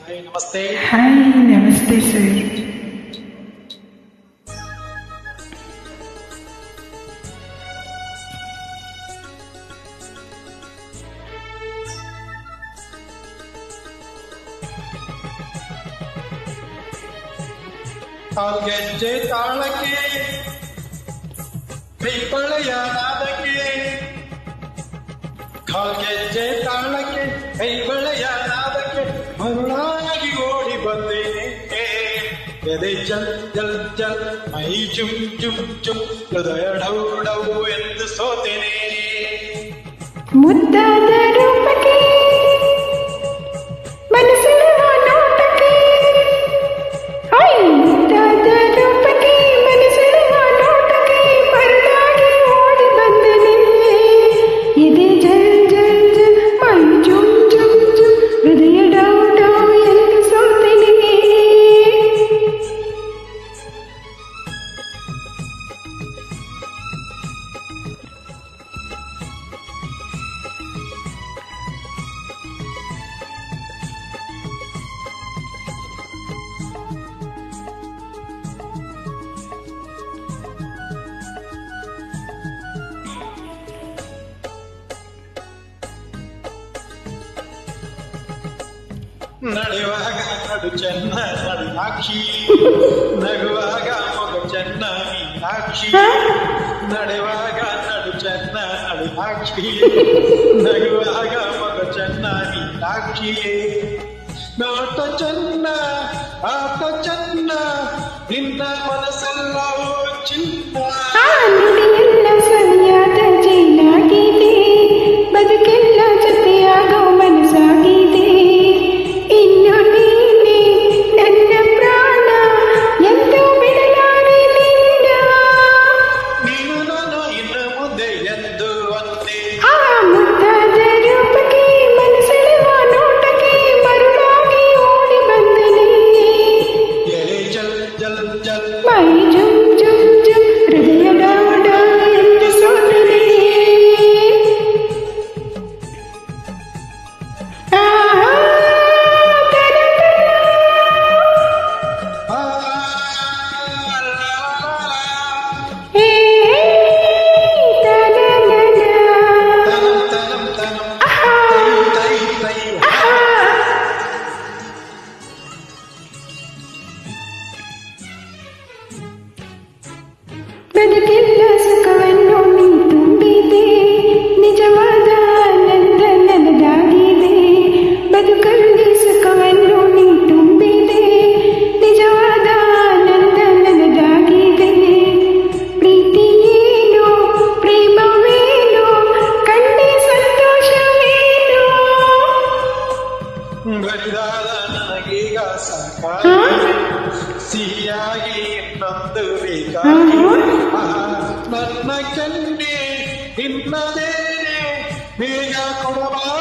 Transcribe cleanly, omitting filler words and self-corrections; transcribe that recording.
ನಮಸ್ತೆ. ಹಾಯ್, ನಮಸ್ತೆ ಸರ್. ಕಾಲ್ಗೆಜ್ಜೆ ತಾಳಕ್ಕೆ ಕೈಬಳೆಯ ನಾದಕ್ಕೆ, ಕಾಲ್ಗೆಜ್ಜೆ ತಾಳಕ್ಕೆ ಕೈಬಳೆಯ ನಾದಕ್ಕೆ ಮರುಳಾಗಿ ಓಡಿ ಬಂದೇನೆ. ಎದೆ ಜಲ್ ಜಲ್ ಜಲ್, ಮೈ ಜುಮ್ ಜುಮ್ ಜುಮ್, ಹೃದಯ ಡೌ ಡೌ ಎಂದು ಸೋತೇನೆ. ಮುದ್ದಾದ ರೂಪಕ್ಕೆ ಮನಸ್ಸಿರುವ ನೋಟಕ್ಕೆ, ಮುದ್ದಾದ ರೂಪಕ್ಕೆ ಮನಸ್ಸಿರುವ ನೋಟಕ್ಕೆ ಮರುಳಾಗಿ ಓಡಿ ಬಂದನೆ. ಎದೆ ಜಲ್ ಜಲ್ ಜಲ್, ಮೈ ಜುಮ್ ಜುಮ್ ಜುಮ್, ಹೃದಯ ಡೌ ಡೌ ಎಂದು ಸೋತೆನೆ. ನಡೆಯುವಾಗ ನಡು ಚೆನ್ನ ನಡುನಾಕ್ಷಿ, ನಗುವಾಗ ಮಗ ಚೆನ್ನ ಮೀನಾಕ್ಷಿ. ನಡೆಯುವಾಗ ನಡು ಚೆನ್ನ ನಡುನಾಕ್ಷಿ, ನಗುವಾಗ ಮಗ ಚೆನ್ನ ಮೀನಾಕ್ಷಿ. ನೋಟ ಚೆನ್ನ ಆಟ ಚೆನ್ನ, ನಿನ್ನ ಮನಸ್ಸೆಲ್ಲವೂ ಚಿನ್ನ. ನುಡಿಯೆಲ್ಲ ಸರಿಯಾದ ಜೈಲಾಗಿದೆ, ಬದುಕೆಲ್ಲ ಜೊತೆಯಾಗೋ ಮನಸ್ಸಾಗಿದೆ. ಇನ್ನು ನೀನೆ ನನ್ನ ಪ್ರಾಣ, ಎಂದು ಬಿಡಲಾಡಿಲಿಲ್ಲ. ನೀನು ನಾನು ಇನ್ನು ಮುಂದೆ ಎಂದು ಒಂದೇ. ಆ ಮುದ್ದಾದ ರೂಪಕ್ಕೆ ಮನಸ್ಸೆಳೆವ ನೋಟಕ್ಕೆ ಮರುಳಾಗಿ ಓಡಿ ಬಂದನೆ. ಎಳೆ ಜಲ್ ಜಲ್ ಜಲ್, ಮೈ ಜುಮ್ ಜುಮ್ ಜುಮ್, ಹೃದಯ ಡೌ ಡೌ ಎಂದು ಸೋತನೆ. ಆ, ಲಾ, ಲಾ, ಲಾ. ತನಂ ತನಂ ತನಂ, ತೈ ತೈ ತೈ. ಬದುಕೆಲ್ಲ ಸುಖವನ್ನು ನೀ ತುಂಬಿದೆ, ನಿಜವಾದ ಆನಂದ ನನದಾಗಿದೆ. ಬದುಕಲ್ಲಿ ಸುಖವನ್ನು ನೀ ತುಂಬಿದೆ, ನಿಜವಾದ ಆನಂದ ನನದಾಗಿದೆ. ಪ್ರೀತಿಯೇನು ಪ್ರೇಮವೇನು, ಕಂಡೆ ಸಂತೋಷವೇನು. ಬರಿದಾದ ನನಗೀಗ ಸಾಕಾಗಿದೆ, ಸಿಹಿಯಾಗಿ ಇನ್ನೊಂದು ಬೇಕಾಗಿ. ನನ್ನ ಕಣ್ಣೆ ನಿನ್ನದೇನೆ, ಬೇಗ ಕೊಡಬಾ